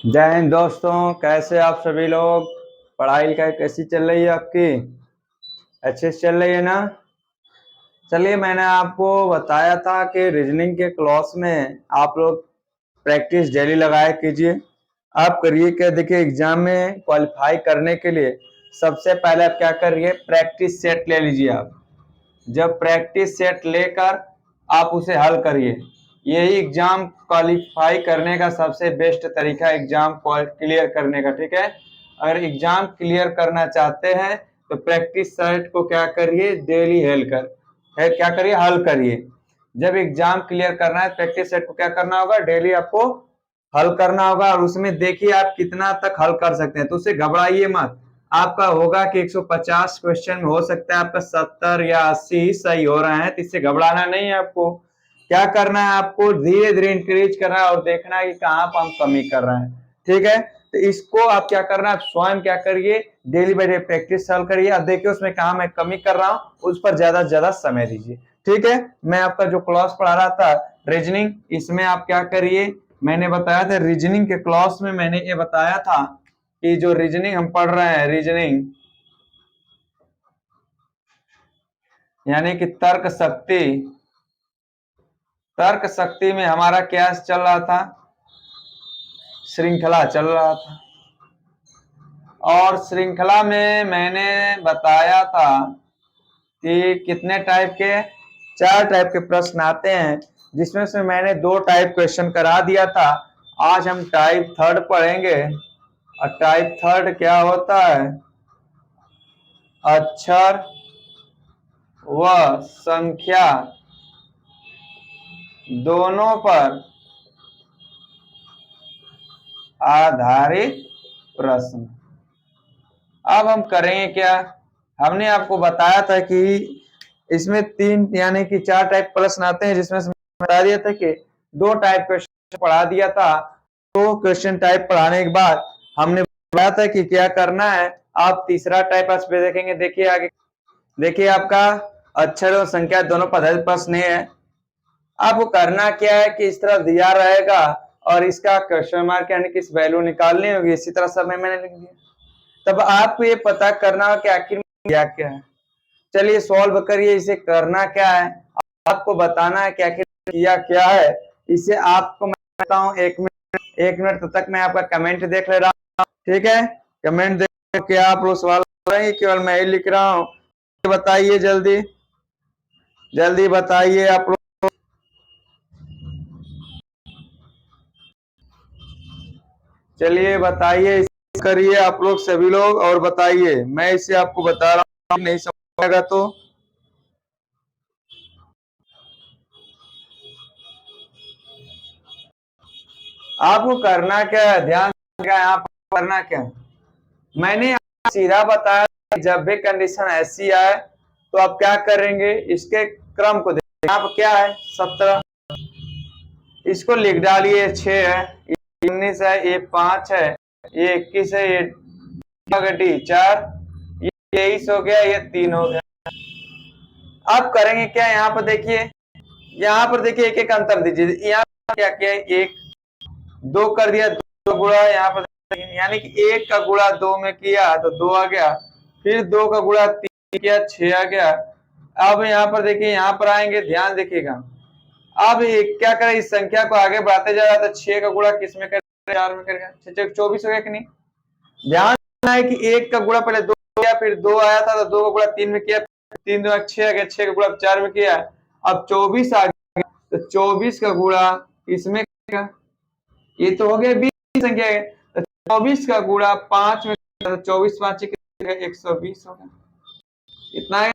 जय हिंद दोस्तों, कैसे आप सभी लोग। पढ़ाई लिखाई कैसी चल रही है आपकी? अच्छे से चल रही है ना? चलिए, मैंने आपको बताया था कि रीजनिंग के क्लास में आप लोग प्रैक्टिस डेली लगाया कीजिए। आप करिए क्या, देखिए एग्जाम में क्वालिफाई करने के लिए सबसे पहले आप क्या करिए, प्रैक्टिस सेट ले लीजिए आप। जब प्रैक्टिस सेट लेकर आप उसे हल करिए, यही एग्जाम क्वालिफाई करने का सबसे बेस्ट तरीका है एग्जाम क्लियर करने का। ठीक है, अगर एग्जाम क्लियर करना चाहते हैं तो प्रैक्टिस सेट को क्या करिए, डेली क्या करिए, हल करिए। जब एग्जाम क्लियर करना है प्रैक्टिस सेट को क्या करना होगा, डेली आपको हल करना होगा। और उसमें देखिए आप कितना तक हल कर सकते हैं, तो उससे घबराइए मत। आपका होगा कि 150 क्वेश्चन में हो सकता है आपका 70 या 80 सही हो रहा है, तो इससे घबराना नहीं है आपको। क्या करना है, आपको धीरे धीरे इंक्रीज करना है और देखना है कि कहाँ पर हम कमी कर रहे हैं। ठीक है, तो इसको आप क्या करना है, आप स्वयं क्या करिए, डेली बाई डे प्रैक्टिस हल करिए। अब देखिए उसमें कहाँ मैं कमी कर रहा हूँ, उस पर ज्यादा से ज्यादा समय दीजिए। ठीक है, मैं आपका जो क्लास पढ़ा रहा था रीजनिंग, इसमें आप क्या करिए, मैंने बताया था रीजनिंग के क्लास में मैंने ये बताया था कि जो रीजनिंग हम पढ़ रहे हैं, रीजनिंग यानी कि तर्क शक्ति में हमारा क्या चल रहा था, श्रृंखला चल रहा था। और श्रृंखला में मैंने बताया था कि कितने टाइप के, 4 टाइप के प्रश्न आते हैं, जिसमें से मैंने 2 टाइप क्वेश्चन करा दिया था। आज हम टाइप थर्ड पढ़ेंगे। और टाइप थर्ड क्या होता है, अक्षर व संख्या दोनों पर आधारित प्रश्न। अब हम करेंगे क्या, हमने आपको बताया था कि इसमें 3 यानी कि 4 टाइप प्रश्न आते हैं, जिसमें से बता दिया था कि 2 टाइप क्वेश्चन पढ़ा दिया था। 2 क्वेश्चन टाइप पढ़ाने के बाद हमने बताया था कि क्या करना है, आप तीसरा टाइप आज पे देखेंगे। देखिए आगे, देखिए आपका अक्षर और संख्या दोनों पर आधारित प्रश्न है। आपको करना क्या है कि इस तरह दिया रहेगा और इसका क्वेश्चन मार्क यानी कि इस वैल्यू निकालनी होगी। इसी तरह सब मैंने लिख दिया। तब आपको ये पता करना हो कि आखिर में क्या क्या है। चलिए सॉल्व करिए, इसे करना क्या है, आपको बताना है कि आखिर किया क्या है। इसे आपको मैं बताऊं, 1 मिनट तब तक मैं आपका कमेंट देख ले रहा हूँ। ठीक है, कमेंट देख के आप लोग सवाल कर रहे हैं, केवल मैं ही लिख रहा हूँ। बताइए, जल्दी जल्दी बताइए आप लोग। चलिए बताइए, करिए आप लोग सभी लोग और बताइए। मैं इसे आपको बता रहा हूँ, नहीं समझेगा तो आपको करना क्या है, ध्यान क्या यहाँ पर करना क्या है। मैंने सीधा बताया, जब भी कंडीशन ऐसी आए तो आप क्या करेंगे, इसके क्रम को देखिए। यहाँ पर क्या है, 17, इसको लिख डालिए। 6 है, 19 है, ये 5 है, ये 21 है, ये घटी 4, ये 23 हो गया, ये 3 हो गया। आप करेंगे क्या, यहाँ पर देखिए, यहाँ पर देखिए एक एक अंतर दीजिए। यहाँ क्या किया, 1 2 कर दिया, 2 गुणा यहाँ पर, यानी कि 1 का गुणा 2 में किया तो 2 आ गया, फिर 2 का गुणा 3 किया 6 आ गया। अब यहाँ पर देखिए, यहाँ पर आएंगे, ध्यान देखिएगा। अब क्या करें, इस संख्या को आगे बढ़ाते जा रहा था, 6 का गुणा किस में करेगा, 4 में करेगा, 6 24 हो गया कि नहीं। ध्यान है कि 1 का गुणा पहले 2 किया, फिर 2 आया था तो 2 का गुणा 3 में किया, 3 2 6 आ गया, 6 का गुणा 4 में किया, अब 24 आ गया, तो 24 का गुणा इसमें, ये तो हो गया 20 संख्या है, तो 24 का गुणा 5 में, 24 5 120 हो गया, इतना है।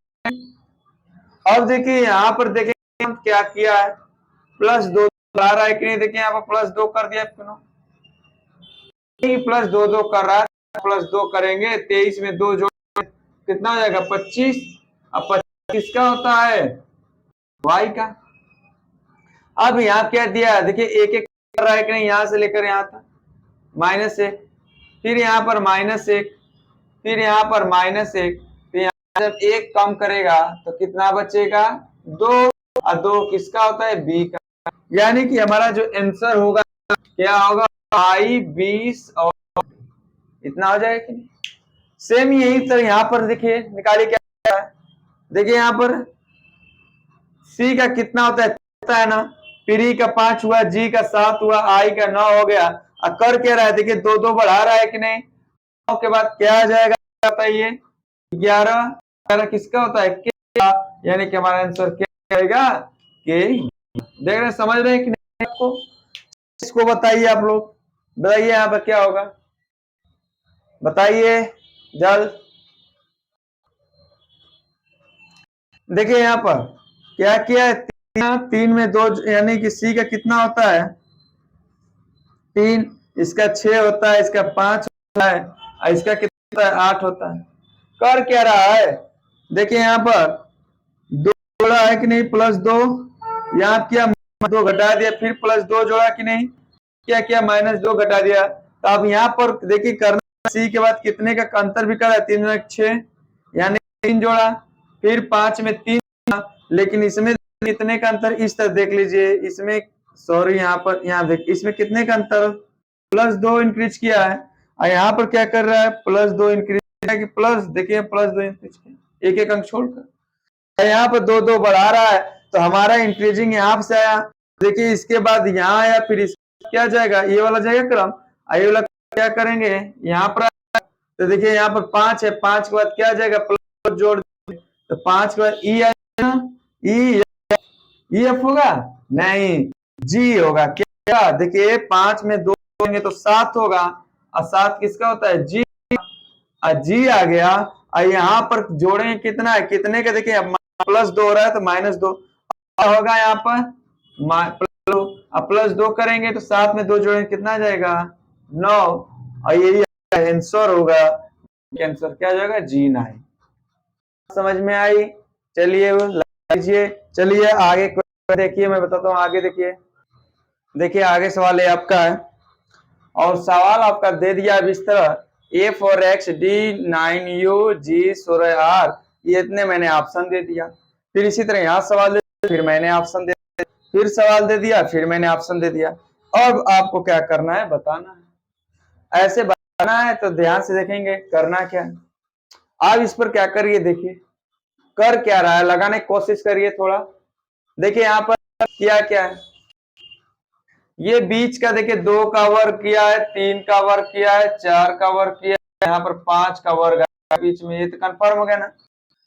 अब देखिए यहाँ पर देखिए क्या किया है, +2 आ रहा है कि नहीं, देखिए यहाँ पर +2 कर दिया, +2 2 कर रहा है, +2 करेंगे, 23 में 2 जोड़ कितना हो जाएगा, 25। अब 25 किसका होता है, y का। अब यहाँ क्या दिया, देखिए एक एक कर रहा है कि नहीं, यहाँ से लेकर यहाँ तक -1, फिर यहाँ पर -1, फिर यहाँ पर -1, फिर यहाँ जब 1 कम करेगा तो कितना बचेगा, 2। और 2 किसका होता है, b का। यानी कि हमारा जो आंसर होगा क्या होगा, आई 20 और इतना हो जाएगा कि नहीं। सेम यही तरह यहाँ पर देखिए निकालिए क्या है। देखिए यहाँ पर सी का कितना होता है ना, पी का 5 हुआ, जी का 7 हुआ, आई का 9 हो गया। और कर क्या रहा है, देखिए 2 2 बढ़ा रहा है कि नहीं। 9 के बाद क्या आ जाएगा बताइए, 11। 11 किसका होता है, के, यानी कि हमारा आंसर क्या आएगा, के। देख रहे समझ रहे हैं कि नहीं आपको। इसको बताइए आप लोग, बताइए यहाँ पर क्या होगा, बताइए जल्द। देखिए यहाँ पर क्या किया है, 3 में 2, यानी कि सी का कितना होता है 3, इसका 6 होता है, इसका 5 होता है, और इसका कितना होता है 8 होता है। कर क्या रहा है, देखिए यहाँ पर 2 जोड़ा है कि नहीं, +2, यहाँ किया 2 घटा दिया, फिर +2 जोड़ा कि नहीं, क्या किया -2 घटा दिया। तो अब यहाँ पर देखिए करना, सी के बाद कितने का अंतर भी कर रहा है, 3 में 6, यानी 3 जोड़ा, फिर 5 में 3, लेकिन इसमें कितने का अंतर, इस तरह देख लीजिए, इसमें सॉरी यहाँ पर, यहाँ देख इसमें कितने का अंतर, +2 इंक्रीज किया है, और यहाँ पर क्या कर रहा है, +2 इंक्रीज किया कि प्लस, देखिए +2 इंक्रीज किया, एक अंक छोड़कर, यहाँ पर 2 2 बढ़ा रहा है, तो हमारा इंक्रीजिंग यहाँ से आया। देखिए इसके बाद यहाँ आया, फिर क्या जाएगा, ये वाला जाएगा क्रम, ये वाला क्या करेंगे यहाँ पर, तो देखिए यहाँ पर 5 है, 5 के बाद क्या जाएगा, प्लस जोड़, तो 5 के बाद ई आएगा, ई एफ होगा नहीं, जी होगा। क्या देखिए 5 में 2 जोड़ेंगे तो 7 होगा, और 7 किसका होता है, जी, जी आ गया। और यहाँ पर जोड़ेंगे कितना है, कितने का, देखिए +2 हो रहा है तो -2 होगा, यहाँ पर +2 करेंगे तो 7 में 2 जोड़ेंगे कितना आ जाएगा 9, और यही आंसर होगा, आंसर क्या जाएगा G9। समझ में आई, चलिए लीजिए, चलिए आगे देखिए, मैं बताता हूँ आगे। देखिए आगे सवाल है आपका है, और सवाल आपका दे दिया इस तरह, A for X, D 9U, G 16R, ये इतने मैंने ऑप्शन दे दिया। फिर इसी तरह यहाँ सवाल दे दिया, फिर मैंने ऑप्शन दे दिया, फिर सवाल दे दिया, फिर मैंने ऑप्शन दे दिया। अब आपको क्या करना है, बताना है। ऐसे बताना है तो ध्यान से देखेंगे करना क्या है। आप इस पर क्या करिए, देखिए कर क्या रहा है, लगाने की कोशिश करिए थोड़ा। देखिए यहाँ पर किया क्या है, ये बीच का देखिए 2 का वर्ग किया है, 3 का वर्ग किया है, 4 का वर्ग किया है, यहाँ पर 5 का वर्ग है बीच में, ये तो कंफर्म हो गया ना।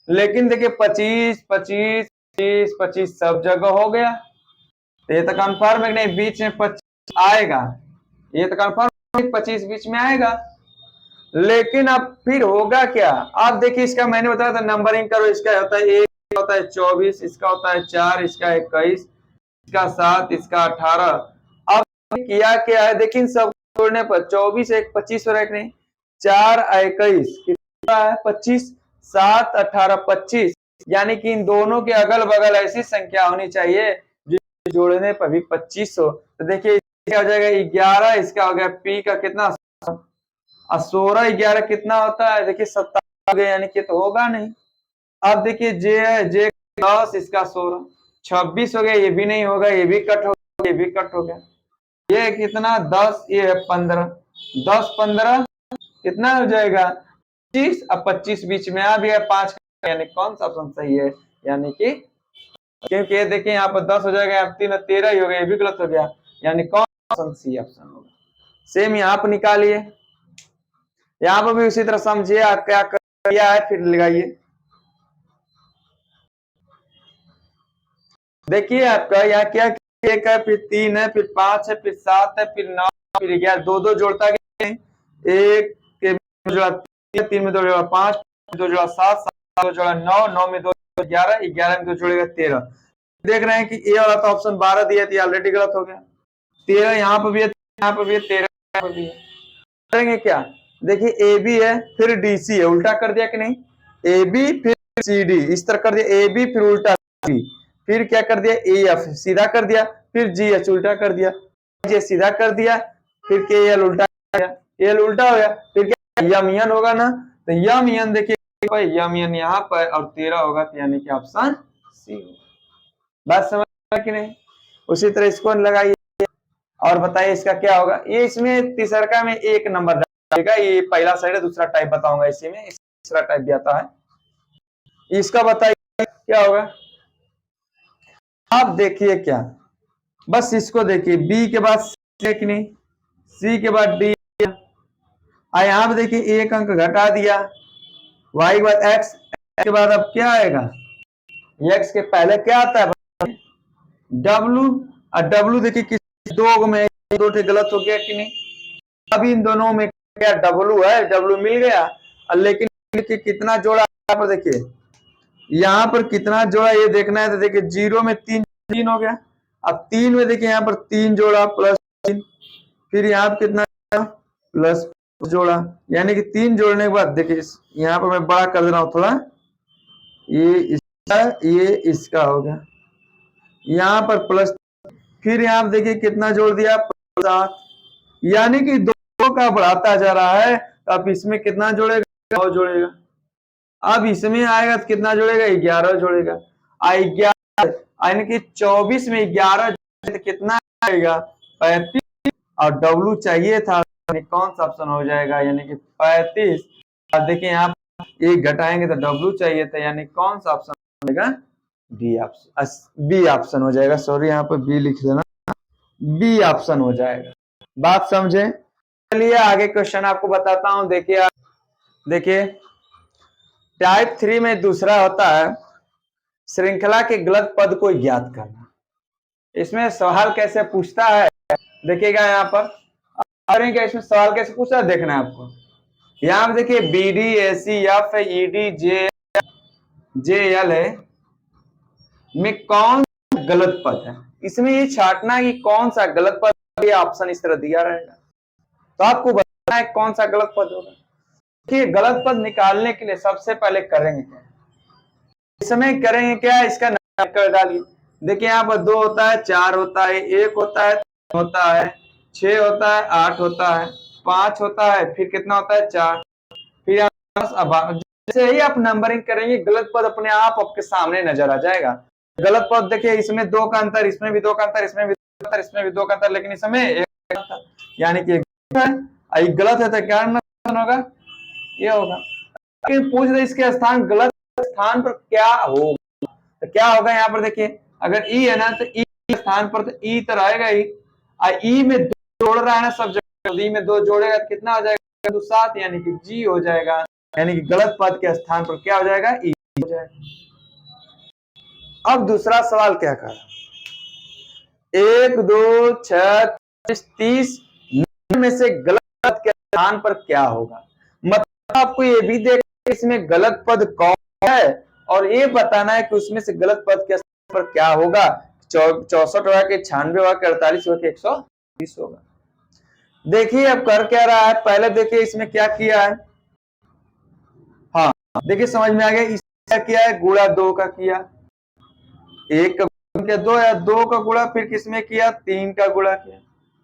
लेकिन देखिए 25 25 25 25 सब जगह हो गया, तो ये तो कंफर्म है कि नहीं, बीच में 25 आएगा, ये तो कंफर्म है 25 बीच में आएगा। लेकिन अब फिर होगा क्या, आप देखिए इसका मैंने बताया था नंबरिंग करो, इसका होता है 1, होता है 24, इसका होता है 4, इसका 21, इसका 7, इसका 18। अब किया क्या है, देखिए सब जोड़ने पर 24 1 25 हो रहा है कि नहीं, 4 21 कितना है 25, 7 18 25, यानी कि इन दोनों के अगल बगल ऐसी संख्या होनी चाहिए जो जोड़ने पर भी 25 हो। तो देखिए क्या हो जाएगा 11, इसका हो गया पी का कितना, और 16 11 कितना होता है, देखिए 27 हो गया, यानी कि तो होगा नहीं। अब देखिए जे है, जे 10, इसका 16, 26 हो गया, ये भी नहीं होगा, ये भी कट हो गया, ये भी कट हो गया, ये कितना 10, ये है 15, 10 15 कितना हो जाएगा 25, अब 25 बीच में आ गया 5, यानी कौन सा ऑप्शन सही है, यानी कि क्योंकि ये देखिए यहाँ पर 10 हो जाएगा, यहाँ 3 13 ही हो गया, ये भी गलत हो गया, यानी कौन ऑप्शन सी ऑप्शन होगा। सेम यहाँ पर निकालिए, यहाँ पर भी उसी तरह समझिए आप क्या किया है, फिर लगाइए। देखिए आपका यहाँ क्या, 1 है, फिर 3 है, फिर 5 है, फिर 7 है, फिर 9, फिर 11, 2 2 जोड़ता गया, 1 के जोड़ा 3, 3 में 2 जोड़ा 5, 2 जोड़ा 7, 7 2 जोड़ा 9, 9 में 2 11, 11 में 2 जोड़ेगा 13। देख रहे हैं कि ए वाला तो ऑप्शन 12 दिया था, ऑलरेडी गलत हो गया, 13 यहाँ पर भी है, यहाँ पर भी है, 13 यहाँ पर भी है। करेंगे क्या, देखिए ए बी है, फिर डी सी है, उल्टा कर दिया कि नहीं, ए बी फिर सी डी, इस तरह कर दिया, ए बी फिर उल्टा सी, फिर क्या कर दिया ए एफ सीधा कर दिया, फिर जी एच उल्टा कर दिया, जे सीधा कर दिया, फिर के एल उल्टा कर दिया, एल उल्टा हो गया, फिर क्या यम यन होगा ना, तो यम यन देखिए यम यन यहाँ पर, और 13 होगा, यानी कि ऑप्शन सी। बात समझ कि नहीं, उसी तरह इसको लगाइए। और बताइए इसका क्या होगा। ये इसमें तीसरा में एक नंबर डालेगा, ये पहला साइड है, दूसरा टाइप बताऊंगा इसी में, तीसरा टाइप भी आता है। इसका बताइए क्या होगा। आप देखिए क्या, बस इसको देखिए, बी के बाद सी कि नहीं, सी के बाद डी, यहाँ पे देखिए एक अंक घटा दिया, वाई के बाद एक्स के बाद अब क्या आएगा, एक्स के पहले क्या आता है डब्लू, और डब्लू देखिए किस दो में, दो गलत हो गया कि नहीं। अब इन दोनों में क्या डब्लू है, डब्लू मिल गया, लेकिन कितना जोड़ा यहाँ पर देखिए, यहाँ पर कितना जोड़ा ये देखना है, तो देखिए जीरो में तीन, तीन हो गया। अब तीन में देखिए यहाँ पर तीन जोड़ा प्लस तीन, फिर यहाँ पर कितना प्लस जोड़ा, यानी कि तीन जोड़ने के बाद देखिए यहाँ पर मैं बड़ा कर दे रहा हूँ थोड़ा, ये इसका ये इसका हो गया, यहाँ पर प्लस, फिर यहाँ देखिए कितना जोड़ दिया सात, यानी कि दो का बढ़ाता जा रहा है। तो अब इसमें कितना जोड़ेगा, 9 जोड़ेगा। अब इसमें आएगा तो कितना जोड़ेगा, 11 जोड़ेगा। 11 यानी कि 24 में 11 तो कितना आएगा, 35, और डब्लू चाहिए था, कौन सा ऑप्शन हो जाएगा, यानी कि 35। और देखिए यहाँ एक घटाएंगे तो डब्लू चाहिए था, यानी कौन सा ऑप्शन हो जाएगा, बी ऑप्शन, बी ऑप्शन हो जाएगा। सॉरी यहाँ पर बी लिख देना, बी ऑप्शन हो जाएगा। बात समझे। चलिए आगे क्वेश्चन आपको बताता हूं। देखिए देखिए टाइप 3 में दूसरा होता है श्रृंखला के गलत पद को ज्ञात करना। इसमें सवाल कैसे पूछता है देखिएगा, यहाँ पर इसमें सवाल कैसे पूछता है देखना है आपको। यहाँ पे देखिए B D A C F E D J L है में कौन गलत पद है, इसमें ये छांटना कि कौन सा गलत पद, ये ऑप्शन इस तरह दिया रहेगा, तो आपको बताना है कौन सा गलत पद होगा। देखिए गलत पद निकालने के लिए सबसे पहले करेंगे क्या, इसमें करेंगे क्या, इसका नाम कर डालिए। देखिए यहाँ पर 2 होता है, 4 होता है, 1 होता है, 3 होता है, 6 होता है, 8 होता है, 5 होता है, फिर कितना होता है 4, फिर जैसे ही आप नंबरिंग करेंगे गलत पद अपने आप आपके सामने नजर आ जाएगा। गलत पद देखिए इसमें 2 का अंतर, इसमें भी 2 का अंतर, इसमें भी 2 का अंतर, इसमें भी 2 का अंतर, लेकिन इसमें 1 का अंतर, यानी कि गलत है तो क्या होगा, ये होगा। पूछ रहे इसके स्थान गलत स्थान पर क्या होगा, तो क्या होगा यहाँ पर देखिए, अगर ई है ना तो ई स्थान पर तो ई तो रहेगा ही, ई में 2 जोड़ रहा है ना सब जगह, ई में 2 जोड़ेगा तो कितना हो जाएगा, तो 7, यानी कि जी हो जाएगा, यानी कि गलत पद के स्थान पर क्या हो जाएगा, ई हो जाएगा। अब दूसरा सवाल क्या कर, 1 2 6 30 में से गलत पद के स्थान पर क्या होगा, मतलब आपको ये भी देख इसमें गलत पद कौन है और ये बताना है कि उसमें से गलत पद के स्थान पर क्या होगा। 64 होगा कि 96 होगा कि 48 होगा कि 120 होगा। देखिए अब कर क्या रहा है, पहले देखिए इसमें क्या किया है, हाँ देखिए समझ में आ गया, इसका किया है गुणा 2 का किया, 1 का गुणा 2 या 2 का गुणा फिर किसमें किया, 3 का गुणा किया,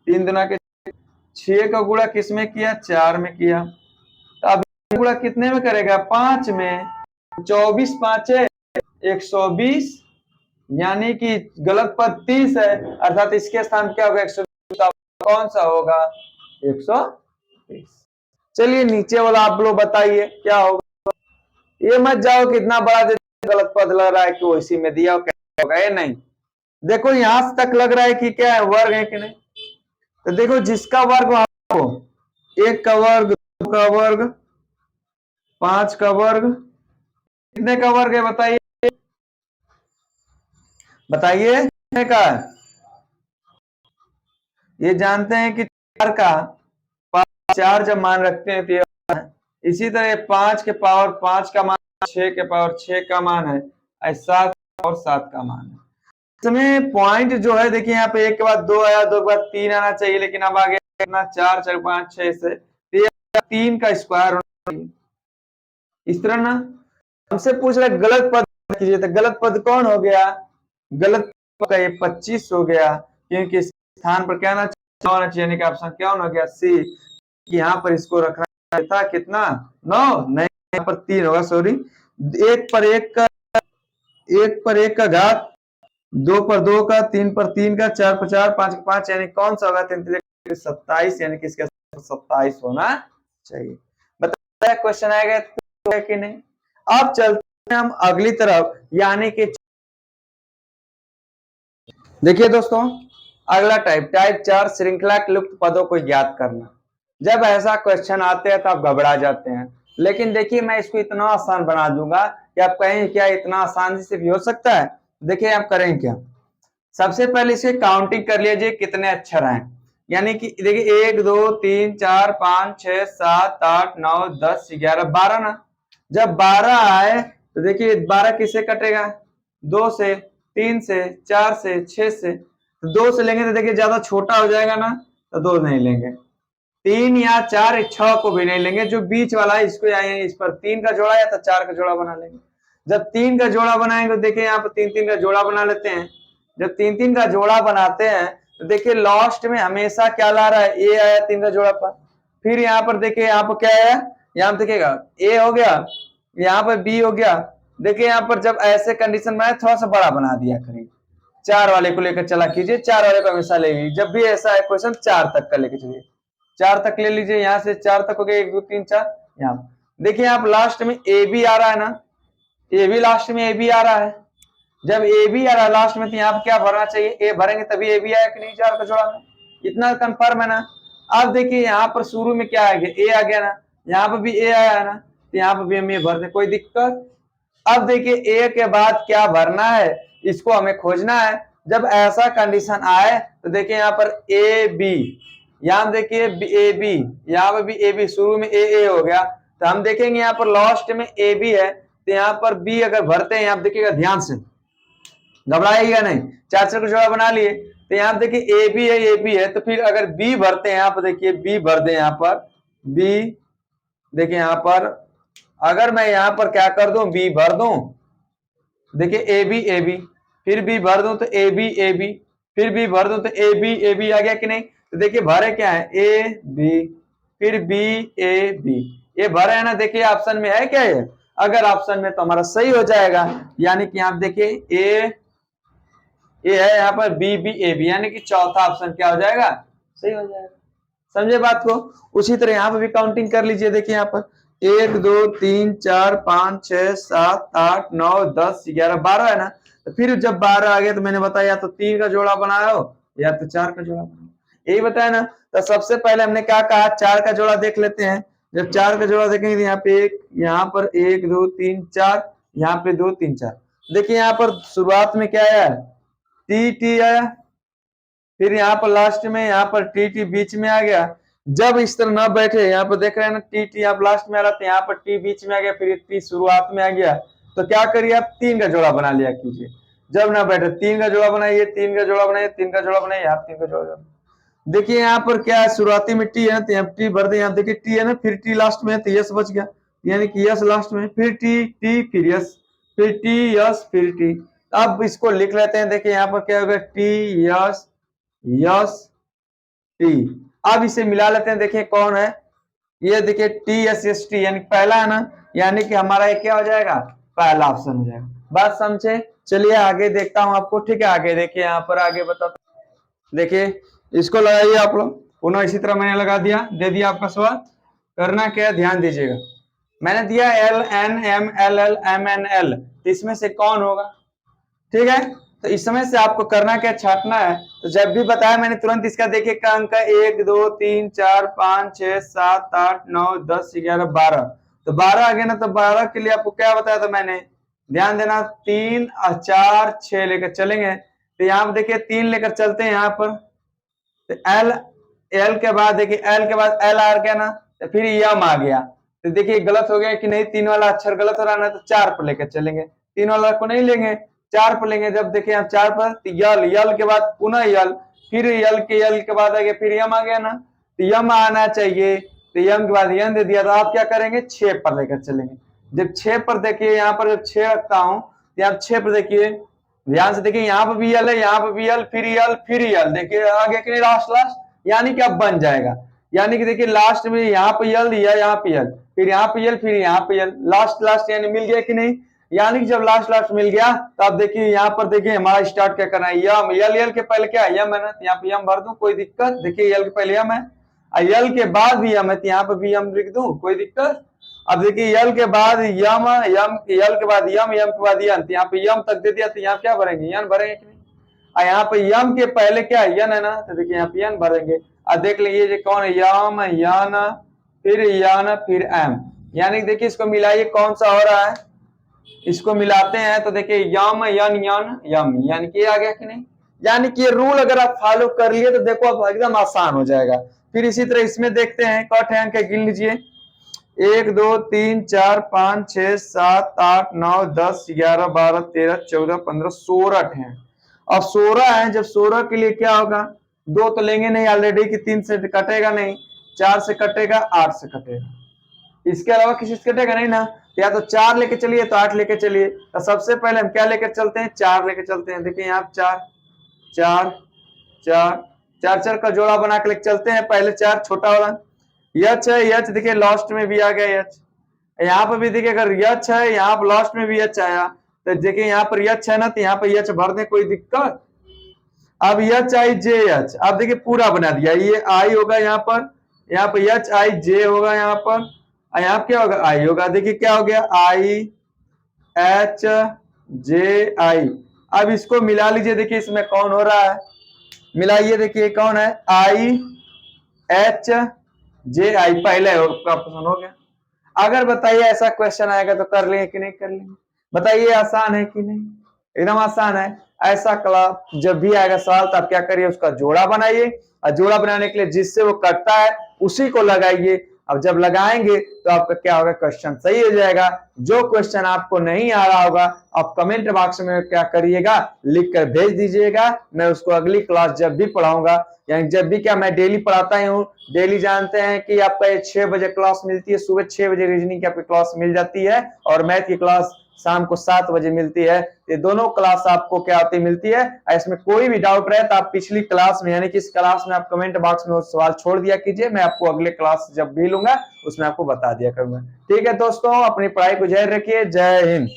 3 दुना के 6 का गुणा किसमें किया, 4 में किया, तो अब गुणा कितने में करेगा, 5 में, 24 5 है 120, यानी कि गलत पद 30 है, अर्थात इसके स्थान क्या होगा 120, कौन सा होगा 130। चलिए नीचे वाला आप लोग बताइए क्या होगा, ये मत जाओ कितना बड़ा गलत पद लग रहा है कि वैसी में दिया होगा, ये नहीं, देखो यहां तक लग रहा है कि क्या है वर्ग है कि नहीं, तो देखो जिसका वर्ग आपको 1 का वर्ग, 2 का वर्ग, 5 का वर्ग, कितने का वर्ग है बताइए, बताइए कितने का, ये जानते हैं कि 4 का 4 जब मान रखते हैं तो ये, इसी तरह 5 के पावर 5 का मान, 6 के पावर 6 का मान है, 7 और 7 का मान है। इसमें पॉइंट जो है देखिए यहाँ पे 1 के बाद 2 आया, 2 के बाद 3 आना चाहिए, लेकिन अब आगे कितना 4 4 5 6 से 3 का स्क्वायर होना चाहिए, इस तरह ना। हमसे पूछ रहे गलत पद कीजिए, तो गलत पद कौन हो गया, गलत पद का ये 25 हो गया, क्योंकि इस स्थान पर क्या होना चाहिए, यानी कि ऑप्शन क्या हो गया सी, यहाँ पर इसको रखना था कितना 9, नहीं यहाँ पर 3 होगा, सॉरी, 1 पर 1 का घात 2 पर 2 का, 3 पर 3 का, 4 पर 4, 5 पर 5, यानी कौन सा होगा 27, यानी कि इसका 27 होना चाहिए। बताया क्वेश्चन आएगा कि नहीं। अब चलते हैं हम अगली तरफ, यानी कि देखिए दोस्तों, अगला टाइप 4 श्रृंखला के लुप्त पदों को ज्ञात करना। जब ऐसा क्वेश्चन आते हैं तो आप घबरा जाते हैं, लेकिन देखिए मैं इसको इतना आसान बना दूंगा कि आप कहेंगे क्या इतना आसानी से भी हो सकता है। देखिए आप करेंगे क्या, सबसे पहले इसे काउंटिंग कर लीजिए कितने अक्षर हैं। यानी कि देखिए 1 2 3 4 5 6 7 8 9 10 11 12 ना। जब 12 आए तो देखिए 12 किससे कटेगा, 2 से, 3 से, 4 से, 6 से। तो 2 से लेंगे तो देखिए ज्यादा छोटा हो जाएगा ना, तो 2 नहीं लेंगे। 3 या 4, 6 को भी नहीं लेंगे, जो बीच वाला है इसको इस पर 3 का जोड़ा या तो 4 का जोड़ा बना लेंगे। जब 3 का जोड़ा बनाएंगे तो देखिए यहाँ पर 3 3 का जोड़ा बना लेते हैं। जब 3 3 का जोड़ा बनाते हैं तो देखिए लास्ट में हमेशा क्या ला रहा है, ए आया 3 का जोड़ा पर। फिर यहाँ पर देखिए यहाँ पर क्या आया, यहाँ पर देखिएगा ए हो गया, यहाँ पर बी हो गया। देखिए यहाँ पर जब ऐसे कंडीशन में थोड़ा सा बड़ा बना दिया करिए, 4 वाले को लेकर चला कीजिए, 4 वाले को हमेशा ले लीजिए। जब भी ऐसा है क्वेश्चन 4 तक का लेकर चलिए, 4 तक ले लीजिए, यहाँ से 4 तक हो गया, 1 2 3 4। यहाँ देखिए आप लास्ट में ए बी आ रहा है ना, ए बी लास्ट में ए बी आ रहा है। जब ए बी आ रहा है लास्ट में तो यहाँ क्या भरना चाहिए, ए भरेंगे तभी ए बी आया कि नहीं 4 का जोड़ा में, इतना कंफर्म है ना। अब देखिए यहाँ पर शुरू में क्या आ गया, ए आ गया ना, यहाँ पर भी ए आया है ना, तो यहाँ पर भी हम ये भर दे, कोई दिक्कत। अब देखिए ए के बाद क्या भरना है, इसको हमें खोजना है। जब ऐसा कंडीशन आए तो देखिए यहाँ पर ए बी, यहाँ देखिए ए बी, यहाँ पर भी ए बी, शुरू में ए हो गया, तो हम देखेंगे यहाँ पर लास्ट में ए बी है, तो यहाँ पर बी अगर भरते हैं, आप देखिएगा ध्यान से, घबराइएगा नहीं, 4 4 का जोड़ा बना लिए, तो यहाँ देखिए ए बी है, तो फिर अगर बी भरते हैं, यहाँ पर देखिए बी भर दे, यहाँ पर बी, देखिए यहाँ पर अगर मैं यहाँ पर क्या कर दूं, बी भर दूं, देखिए ए बी, फिर बी भर दूं तो ए बी, फिर बी भर दूं तो ए बी आ गया कि नहीं। तो देखिए भरे क्या है, ए बी, फिर बी ए बी, ये भरे है ना। देखिए ऑप्शन में है क्या ये, अगर ऑप्शन में तो हमारा सही हो जाएगा, यानी कि आप देखिए ए है, यहाँ पर बी बी ए बी, यानी कि चौथा ऑप्शन क्या हो जाएगा, सही हो जाएगा। समझे बात को। उसी तरह यहाँ पर भी काउंटिंग कर लीजिए, देखिए यहाँ पर 1 2 3 4 5 6 7 8 9 10 11 12 है ना। तो फिर जब 12 आ गया तो मैंने बताया, या तो 3 का जोड़ा बनाया हो या तो 4 का जोड़ा बनाया, यही बताया ना। तो सबसे पहले हमने क्या कहा, 4 का जोड़ा देख लेते हैं। जब 4 का जोड़ा देखेंगे तो यहाँ पे यहाँ पर 1 2 3 4, यहाँ पे 2 3 4। देखिए यहाँ पर शुरुआत में क्या आया, टी टी आया, फिर यहाँ पर लास्ट में यहाँ पर टी टी बीच में आ गया। जब इस तरह ना बैठे, यहाँ पर देख रहे हैं ना टी टी आप लास्ट में आ रहा था, यहाँ पर टी बीच में आ गया, फिर टी शुरुआत में आ गया, तो क्या करिए आप 3 का जोड़ा बना लिया कीजिए। जब ना बैठे 3 का जोड़ा बनाइए, 3 का जोड़ा बनाइए, 3 का जोड़ा बनाइए, आप 3 का जोड़ा। देखिए यहाँ पर क्या है, शुरुआती में टी है तो यहाँ टी भर दे, यहाँ देखिए टी है ना, फिर टी लास्ट में है तो यस बच गया, यानी कि यस लास्ट में, फिर टी टी फिर यस, फिर टी यस फिर टी। अब इसको लिख लेते हैं, देखिए यहाँ पर क्या होगा, टी यस यस टी। अब इसे मिला लेते हैं, देखिए कौन है, ये देखिए टी एस एस टी, यानी पहला है ना, यानी कि हमारा ये क्या हो जाएगा, पहला ऑप्शन हो जाएगा। बात समझे। चलिए आगे देखता हूं आपको, ठीक है। आगे देखिए, यहाँ पर आगे बताता, देखिए इसको लगाइए आप लोग पुनः, इसी तरह मैंने लगा दिया, दे दिया आपका सवाल। करना क्या, ध्यान दीजिएगा, मैंने दिया L N M L L M N L, इसमें से कौन होगा, ठीक है। तो इस समय से आपको करना क्या, छाटना है। तो जब भी बताया मैंने तुरंत इसका देखिए का अंक 1 2 3 4 5 6 7 8 9 10 11 12, तो 12 आ गया ना। तो 12 के लिए आपको क्या बताया था मैंने, ध्यान देना, 3 4 6 लेकर चलेंगे। तो यहाँ पर देखिए 3 लेकर चलते हैं यहाँ पर, तो एल, एल के बाद देखिए एल के बाद एल आ गया ना, तो फिर यम आ गया। तो देखिए गलत हो गया कि नहीं, 3 वाला अक्षर गलत हो रहा है ना, तो 4 पर लेकर चलेंगे, 3 वाला को नहीं लेंगे, 4 पर लेंगे। जब देखिए आप 4 पर, तो यल, यल के बाद पुनः यल, फिर यल के बाद आ गया, फिर यम आ गया ना, तो यम आना चाहिए, तो यम के बाद यम दे दिया, तो आप क्या करेंगे, 6 पर लेकर चलेंगे। जब 6 पर देखिए, यहाँ पर जब 6 रखता हूं, तो आप 6 पर देखिए, ध्यान से देखिए, यहाँ पर भी यल है, यहाँ पर भी यल, फिर यल, देखिए आगे के लास्ट लास्ट, यानी कि अब बन जाएगा। यानी कि देखिए लास्ट में यहाँ पे यल दिया, यहाँ पे यल, फिर यहाँ पे यल, फिर यहाँ पे यल, लास्ट लास्ट यानी मिल गया कि नहीं। यानी कि जब लास्ट मिल गया तो अब देखिए यहाँ पर देखिए हमारा स्टार्ट क्या करना है, यम, यल के पहले क्या है, यम है ना, यहाँ पे यम भर दूं, कोई दिक्कत, देखिए यल के पहले यम है, यल के बाद भी यम है, तो यहाँ पे भी यम लिख दूं, कोई दिक्कत। अब देखिए यल के बाद यम, यल के बाद यम के बाद यन, तो यहाँ पे यम तक दे दिया, तो यहाँ क्या भरेंगे, यन भरेंगे कि नहीं। और यहाँ पे यम के पहले क्या है, यन है ना, तो देखिए यहाँ पे यन भरेंगे। अब देख लीजिए कौन है, यम, यन फिर एम, यानी देखिए इसको मिलाइए कौन सा हो रहा है, इसको मिलाते हैं तो देखिए यम यन यन यम, यानी कि आ गया कि नहीं। यानी कि ये रूल अगर आप फॉलो कर लिए तो देखो अब एकदम आसान हो जाएगा। फिर इसी तरह इसमें देखते हैं, कट है अंक गिन लीजिए, 1 2 3 4 5 6 7 8 9 10 11 12 13 14 15 16 हैं। अब 16 है, जब 16 के लिए क्या होगा, 2 तो लेंगे नहीं ऑलरेडी कि 3 से कटेगा नहीं, 4 से कटेगा, 8 से कटेगा, इसके अलावा किसी से कटेगा नहीं ना, या तो 4 लेके चलिए तो 8 लेके चलिए। तो सबसे पहले हम क्या लेकर चलते हैं, 4 लेके चलते हैं। देखिए यहाँ 4 4 4 4 4 का जोड़ा बना के लेके चलते हैं। पहले 4 छोटा वाला यच है, यच देखिए लास्ट में भी आ गया यच, यहाँ पर भी देखिए अगर यच है, यहाँ पर लास्ट में भी यच आया, तो देखिए यहाँ पर यच है ना, तो यहाँ पर यच भर दे, कोई दिक्कत। अब यच आई जे एच, अब देखिए पूरा बना दिया, ये आई होगा यहाँ पर यच आई जे होगा यहाँ पर, यहाँ क्या होगा, आई होगा। देखिए क्या हो गया, आई एच जे आई। अब इसको मिला लीजिए, देखिए इसमें कौन हो रहा है, मिलाइए, देखिए कौन है, आई एच जे आई, पहले ऑप्शन हो गया। अगर बताइए ऐसा क्वेश्चन आएगा तो कर लेंगे कि नहीं कर लेंगे, बताइए आसान है कि नहीं, एकदम आसान है। ऐसा क्लास जब भी आएगा सवाल तो आप क्या करिए, उसका जोड़ा बनाइए, और जोड़ा बनाने के लिए जिससे वो कटता है उसी को लगाइए। अब जब लगाएंगे तो आपका क्या होगा, क्वेश्चन सही हो जाएगा। जो क्वेश्चन आपको नहीं आ रहा होगा आप कमेंट बॉक्स में क्या करिएगा, लिख कर भेज दीजिएगा, मैं उसको अगली क्लास जब भी पढ़ाऊंगा, यानी जब भी क्या मैं डेली पढ़ाता हूँ, डेली जानते हैं कि आपका 6 बजे क्लास मिलती है, सुबह 6 बजे रीजनिंग की आपकी क्लास मिल जाती है, और मैथ की क्लास शाम को 7 बजे मिलती है। ये दोनों क्लास आपको क्या होती मिलती है। इसमें कोई भी डाउट रहे तो आप पिछली क्लास में, यानी कि इस क्लास में आप कमेंट बॉक्स में सवाल छोड़ दिया कीजिए, मैं आपको अगले क्लास जब भी लूंगा उसमें आपको बता दिया करूंगा। ठीक है दोस्तों, अपनी पढ़ाई को जारी रखिए, जय हिंद।